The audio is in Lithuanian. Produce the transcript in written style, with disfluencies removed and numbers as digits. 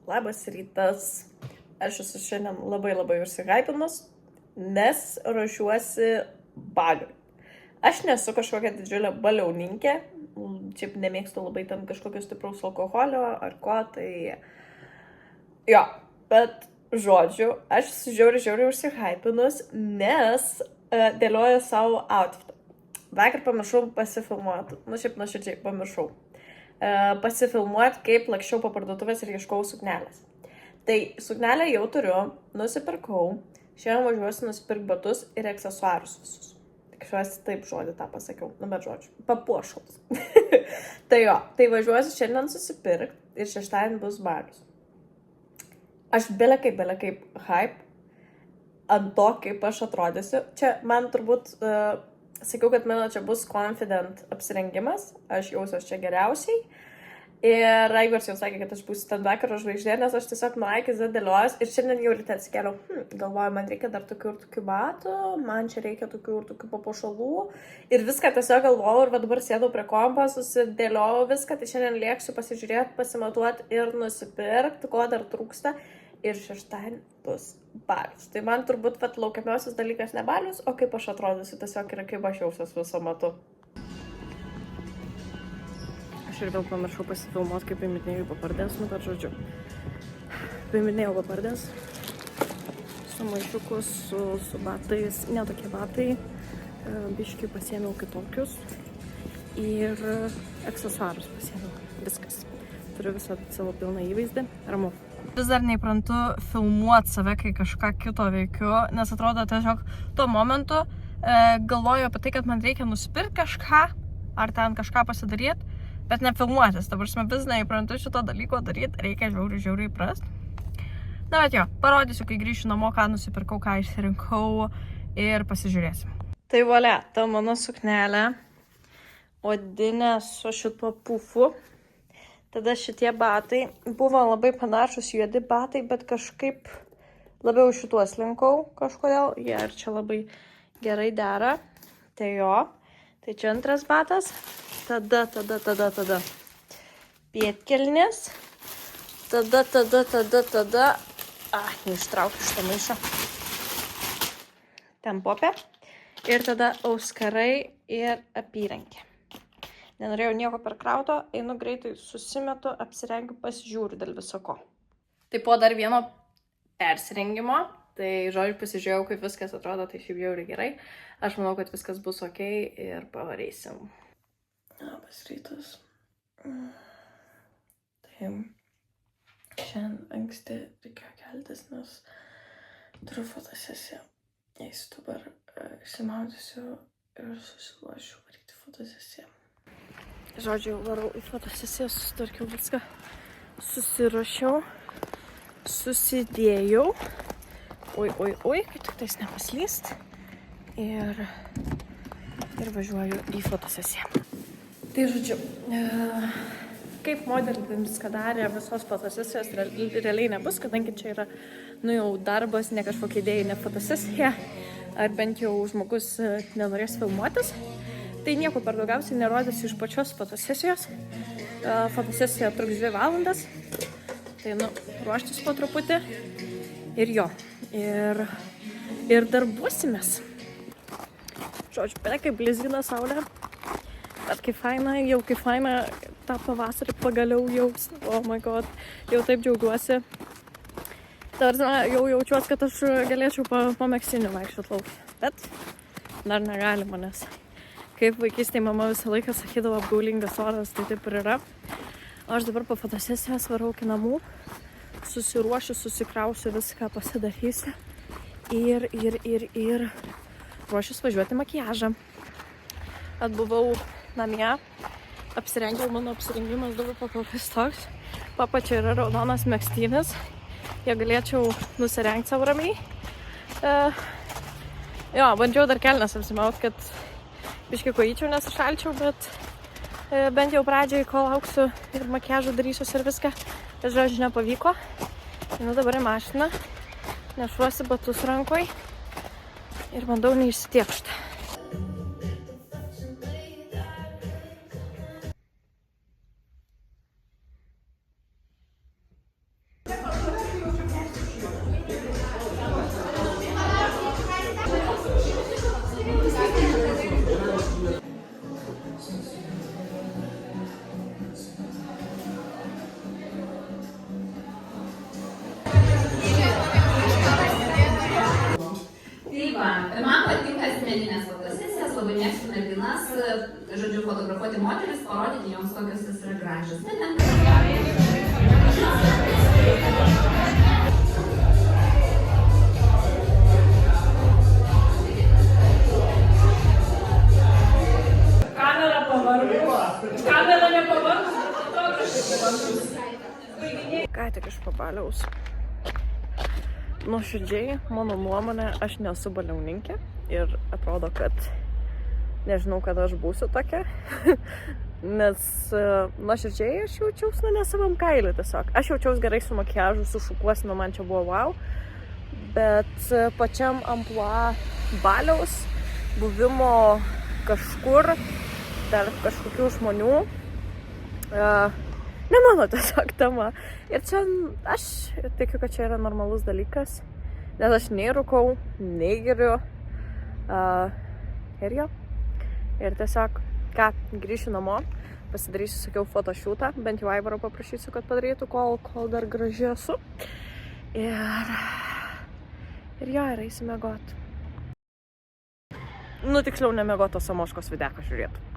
Labas rytas. Aš esu šiandien labai užsihypinus, nes ruošiuosi baliui. Aš nesu kažkokia didžiulė baliauninkė, šiaip nemėgstu labai ten kažkokio stipraus alkoholio ar ko, tai jo, bet žodžiu, aš esu žiauriai užsihypinus, nes dėlioju savo outfitą. Vakar pamiršau pasifilmuoti, šiaip nuoširdžiai pamiršau. Pasifilmuoti, kaip lakščiau po parduotuvės ir ieškau suknelės. Tai suknelę jau turiu, nusipirkau, šiandien važiuosiu nusipirkti batus ir aksesuarus visus. Tikiuosi taip žodį tą pasakiau, bet žodžiu, papuošalus. Tai jo, tai važiuosiu šiandien susipirkti ir šeštadienį bus balius. Aš bele kaip hype ant to, kaip aš atrodysiu. Čia man turbūt... Sakiau, kad mano čia bus confident apsirengimas, aš jausiuos čia geriausiai. Ir Raigars jau sakė, kad aš būsiu ten vakaro žvaigždė, nes aš tiesiog nuo A iki Z dėliojus. Ir šiandien jau ryte atsikėliau, galvoju, man reikia dar tokių ir tokių batų, man čia reikia tokių ir tokių papuošalų. Ir viską tiesiog galvojau ir va dabar sėdau prie kompo, susidėliojau viską, tai šiandien lėksiu pasižiūrėti, pasimatuoti ir nusipirkti, ko dar trūksta. Ir šeštadienį bus balius. Tai man turbūt laukiamiausias dalykas ne balius, o kaip aš atrodysiu, tiesiog yra kaip aš jausiuos viso metu. Aš ir vėl pamiršau pasifilmuoti, kaip įmitinėjau papardės, bet žodžiu. Įmitinėjau papardės su maišukus, su batais, ne tokie batai, biškiai pasiėmiau kitokius ir aksesuarus pasiėmiau, viskas. Turiu visą savo pilną įvaizdį, ramu. Vis dar neįprantu filmuoti save, kai kažką kito veikiu, nes atrodo tiesiog tuo momentu galvoju apie tai, kad man reikia nusipirkti kažką, ar ten kažką pasidaryti, bet nefilmuotis. Dabar vis neįprantu šito dalyko daryti, reikia žiauriai įprasti. Na, bet jo, parodysiu, kai grįšiu namo, ką nusipirkau, ką išsirinkau ir pasižiūrėsim. Tai valia, ta mano suknelė, odinė su šituo pufu. Tada šitie batai buvo labai panašus juodi batai, bet kažkaip labiau šituos linkau kažkodėl. Jie ir čia labai gerai dera. Tai jo. Tai čia antras batas. Tada pietkelnės. Tada. Neištraukiu šitą maišą. Ten popė. Ir tada auskarai ir apyrankė. Nenorėjau nieko perkrauto, einu greitai, susimetu, apsirengiu, pasižiūriu dėl viso ko. Tai po dar vieno persirengimo, tai žodžiu pasižiūrėjau, kaip viskas atrodo, tai šiaip žiauriai gerai. Aš manau, kad viskas bus ok ir pavarysim. Labas rytas. Tai šiandien anksti reikėjo keltis, nes turiu fotosesiją. Eisiu dabar išsimaudysiu ir susiruošiu varyti fotosesiją. Žodžiu, varau į fotosesiją, susitvarkiau viską, susiruošiau, susidėjau, kad tik tais nepaslyst ir važiuoju į fotosesiją. Tai žodžiu, kaip modelis viską darė, visos fotosesijos realiai nebus, kadangi čia yra, jau darbas, ne kažkokia idėjinė fotosesija, ar bent jau žmogus nenorės filmuotis. Tai nieko per daugiausiai nerodysiu iš pačios fotosesijos. Fotosesija truks 2 valandas. Tai ruoštis po truputį. Ir jo. Ir darbuosimės. Žodžiu, kaip blizgina saulė. Bet kaip faina tą pavasarį pagaliau jaus. Oh my god. Jau taip džiaugiuosi. Jau jaučiuosi, kad aš galėčiau po megztinių vaikščioti lauk. Bet dar negalima, nes kaip vaikystėje mama visą laiką sakydavo apgaulingas oras, tai taip ir yra. O aš dabar po fotosesijos varau iki namų, susiruošiu, susikrausiu viską, pasidarysiu ir ruošiuosi važiuoti makiažą. Atbuvau namie, apsirengiau, mano apsirengimas dabar pakolkas toks. Papa čia yra raudonas megztinis, jie galėčiau nusirengti savo ramiai. Jo, bandžiau dar kelnes apsimaut, kad biškai kojyčiau nesušalčiau, bet bent jau pradžiai, kol lauksiu ir makiažą darysiuos ir viską, bet žodžiu nepavyko. Dabar į mašiną, nešuosi batus rankoj ir bandau neišsitiekšti. asmeninės fotosesijas, labai mėgstu merginas, žodžiu, fotografuoti moteris, parodyti joms, kokios jis yra gražios. Kamera pavargus. Kamera nepavargus. Ką tik iš Pabaliaus. Nuoširdžiai, mano nuomonė, aš nesu baliauninkė ir atrodo, kad nežinau, kada aš būsiu tokia, nes nuoširdžiai aš jaučiausi ne savam kailį tiesiog. Aš jaučiausi gerai su makiažu, su šukuosinu, man čia buvo wow, bet pačiam amplua baliaus buvimo kažkur tarp kažkokių žmonių ne mano tiesiog tema. Ir čia aš tikiu, kad čia yra normalus dalykas, nes aš nei rūkau, nei geriu. Ir jo. Ir tiesiog, grįšiu namo, pasidarysiu, sakiau, photoshootą, bent jau Aivaro paprašysiu, kad padarytų, kol dar graži esu. Ir jo, ir eisiu miegot. Nu, tiksliau, nemiegot, o Samoškos videką žiūrėtų.